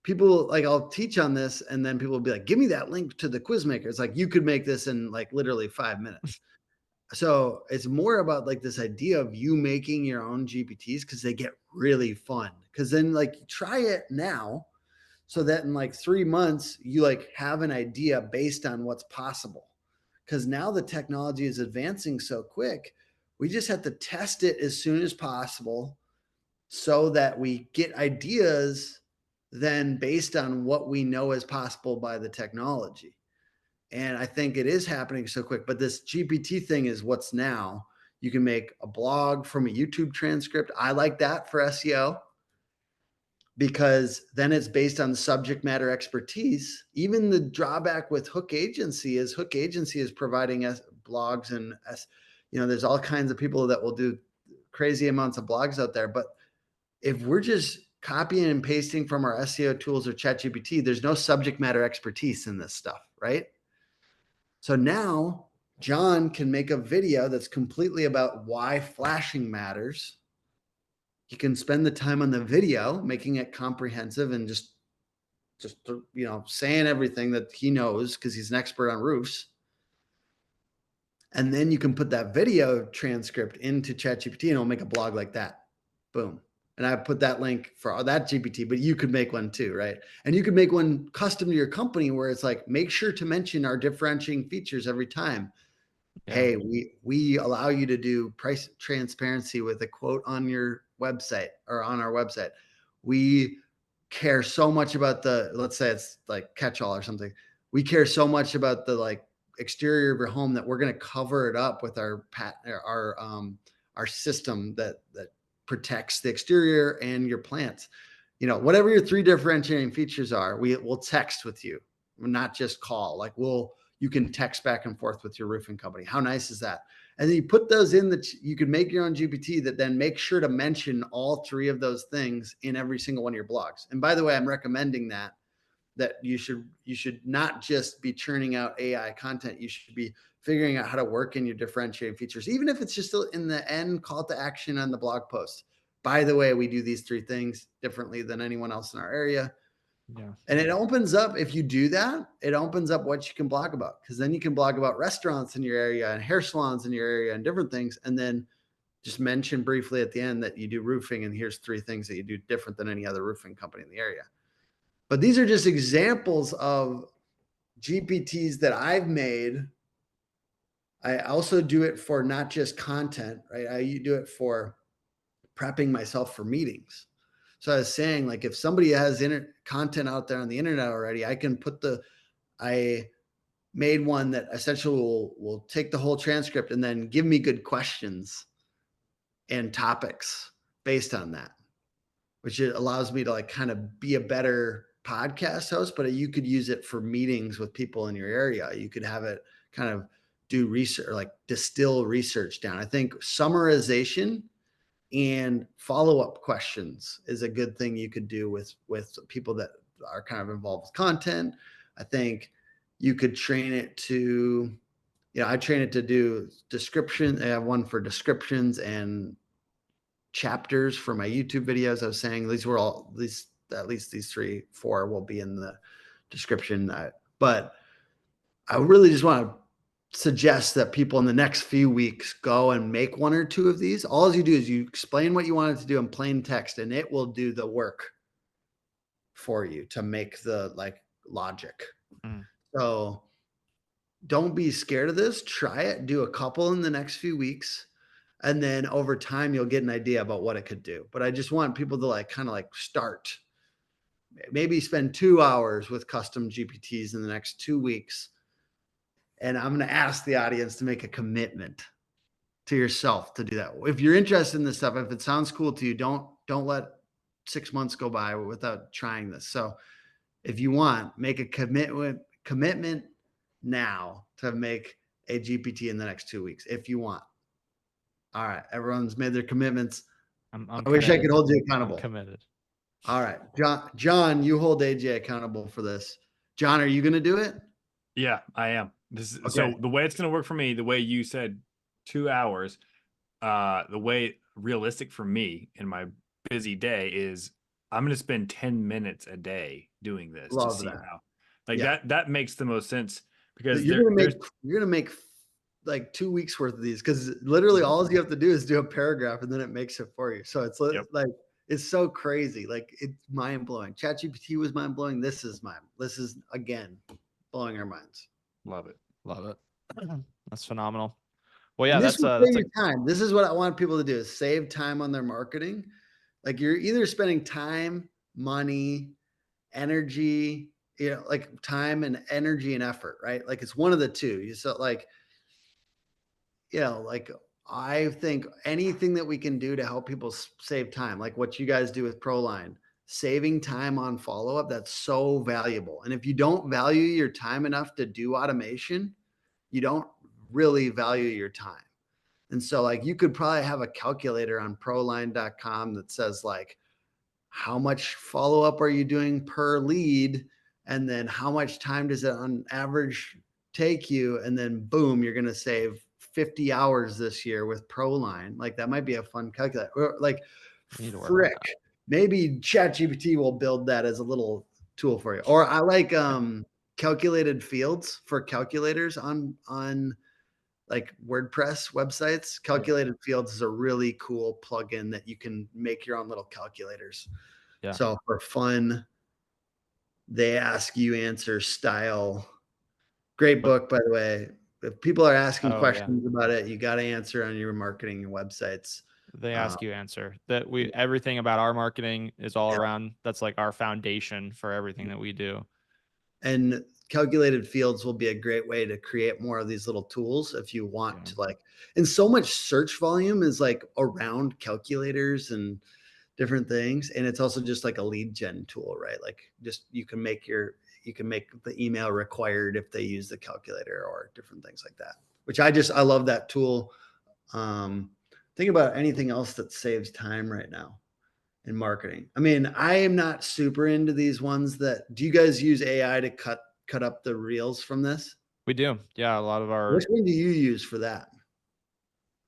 people like, I'll teach on this and then people will be like, give me that link to the Quizmaker. It's like, you could make this in like literally 5 minutes. So it's more about like this idea of you making your own GPTs because they get really fun. Because then like try it now so that in like 3 months you like have an idea based on what's possible. Because now the technology is advancing so quick, we just have to test it as soon as possible so that we get ideas then based on what we know is possible by the technology. And I think it is happening so quick. But this GPT thing is what's now. You can make a blog from a YouTube transcript. I like that for SEO because then it's based on subject matter expertise. Even the drawback with Hook Agency is providing us blogs and there's all kinds of people that will do crazy amounts of blogs out there. But if we're just copying and pasting from our SEO tools or ChatGPT, there's no subject matter expertise in this stuff, right? So now John can make a video that's completely about why flashing matters. He can spend the time on the video, making it comprehensive and just saying everything that he knows because he's an expert on roofs. And then you can put that video transcript into ChatGPT and it'll make a blog like that. Boom. And I put that link for that GPT, but you could make one too, right? And you could make one custom to your company where it's like, make sure to mention our differentiating features every time. Yeah. Hey, we allow you to do price transparency with a quote on your website or on our website. We care so much about let's say it's like catch-all or something. We care so much about the like exterior of your home that we're going to cover it up with our system that protects the exterior and your plants. Whatever your 3 differentiating features are, we'll text with you, not just call. Like you can text back and forth with your roofing company. How nice is that? And then you put those in you can make your own GPT that then make sure to mention all 3 of those things in every single one of your blogs. And by the way, I'm recommending that you should not just be churning out AI content. You should be figuring out how to work in your differentiating features, even if it's just in the end call to action on the blog post. By the way, we do these 3 things differently than anyone else in our area. Yeah. And it opens up, if you do that, it opens up what you can blog about, because then you can blog about restaurants in your area and hair salons in your area and different things. And then just mention briefly at the end that you do roofing and here's 3 things that you do different than any other roofing company in the area. But these are just examples of GPTs that I've made. I also do it for not just content, right? I do it for prepping myself for meetings. So I was saying, like, if somebody has content out there on the internet already, I can I made one that essentially will take the whole transcript and then give me good questions and topics based on that, which it allows me to like kind of be a better podcast host. But you could use it for meetings with people in your area. You could have it kind of do research, like distill research down. I think summarization and follow-up questions is a good thing you could do with people that are kind of involved with content. I think you could train it to, I train it to do description. I have one for descriptions and chapters for my YouTube videos. I was saying at least these 4 will be in the description. But I really just want to suggest that people in the next few weeks go and make 1 or 2 of these. All you do is you explain what you want it to do in plain text, and it will do the work for you to make the like logic. So don't be scared of this. Try it. Do a couple in the next few weeks. And then over time, you'll get an idea about what it could do. But I just want people to like kind of like start. Maybe spend 2 hours with custom GPTs in the next 2 weeks. And I'm going to ask the audience to make a commitment to yourself to do that. If you're interested in this stuff, if it sounds cool to you, don't let 6 months go by without trying this. So if you want, make a commitment now to make a GPT in the next 2 weeks, if you want. All right. Everyone's made their commitments. I wish I could hold you accountable. I'm committed. All right. John, you hold AJ accountable for this. John, are you going to do it? Yeah, I am. So the way it's going to work for me, the way you said 2 hours, the way realistic for me in my busy day is I'm going to spend 10 minutes a day doing this to Love see that. how, like Yeah. that makes the most sense because You're there's gonna make like 2 weeks worth of these because literally all you have to do is do a paragraph and then it makes it for you. So it's Yep. like it's so crazy. Like it's mind blowing. ChatGPT was mind blowing. This is again blowing our minds. Love it. Love it. That's phenomenal. Well, yeah, And this that's will that's save a you time. This is what I want people to do is save time on their marketing. Like you're either spending time, money, energy, like time and energy and effort, right? Like it's one of the two. You so like, like I think anything that we can do to help people save time, like what you guys do with Proline, saving time on follow up, that's so valuable. And if you don't value your time enough to do automation, you don't really value your time. And so like you could probably have a calculator on proline.com that says like, how much follow up are you doing per lead? And then how much time does it on average take you? And then boom, you're going to save 50 hours this year with Proline. Like that might be a fun calculator. Or like frick, maybe ChatGPT will build that as a little tool for you. Or I like calculated fields for calculators on like WordPress websites. Calculated fields is a really cool plugin that you can make your own little calculators. Yeah. So for fun, they ask you answer style. Great book, by the way. If people are asking questions about it, you got to answer on your marketing and websites. They ask you answer that everything about our marketing is all around. That's like our foundation for everything that we do. And calculated fields will be a great way to create more of these little tools if you want to like, and so much search volume is like around calculators and different things. And it's also just like a lead gen tool, right? Like just, you can make the email required if they use the calculator or different things like that, which I love that tool. Think about anything else that saves time right now in marketing. I mean, I am not super into these ones do you guys use AI to cut up the reels from this? We do. Yeah. A lot of our. Which one do you use for that?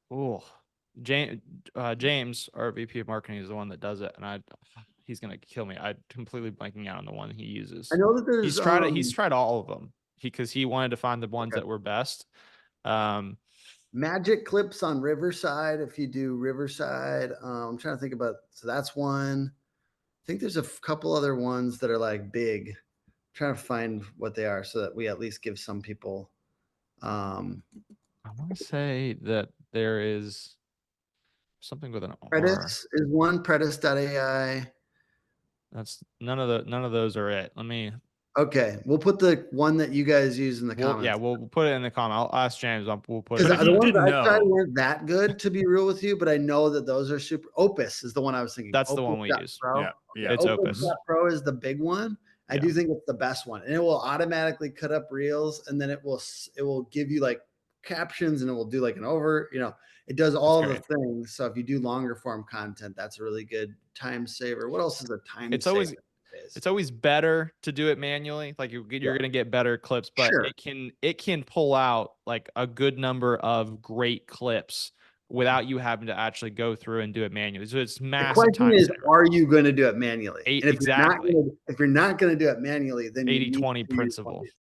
Oh, James, our VP of marketing, is the one that does it. And he's going to kill me. I'm completely blanking out on the one he uses. I know that there's, he's tried all of them because he wanted to find the ones that were best. Magic Clips on Riverside. If you do Riverside, I'm trying to think about, so that's one. I think there's a couple other ones that are like big. I'm trying to find what they are so that we at least give some people. I want to say that there is something with an R. Predis is one, Predis.ai. That's none of those are it. Okay, we'll put the one that you guys use in the comments. Yeah, we'll put it in the comment. I'll ask James. We'll put it. Because the ones I tried weren't that good, to be real with you, but I know that those are super. Opus is the one I was thinking. That's Opus. the one we use. Pro. Yeah, it's Opus. Pro is the big one. I do think it's the best one, and it will automatically cut up reels, and then it will give you like captions, and it will do like an over. It does all the things. So if you do longer form content, that's a really good time saver. What else is a time saver? It's always better to do it manually. Like you're going to get better clips, but it can pull out like a good number of great clips without you having to actually go through and do it manually. So it's massive. The question is, are you going to do it manually? Exactly. If you're not going to do it manually, then 80-20 principle.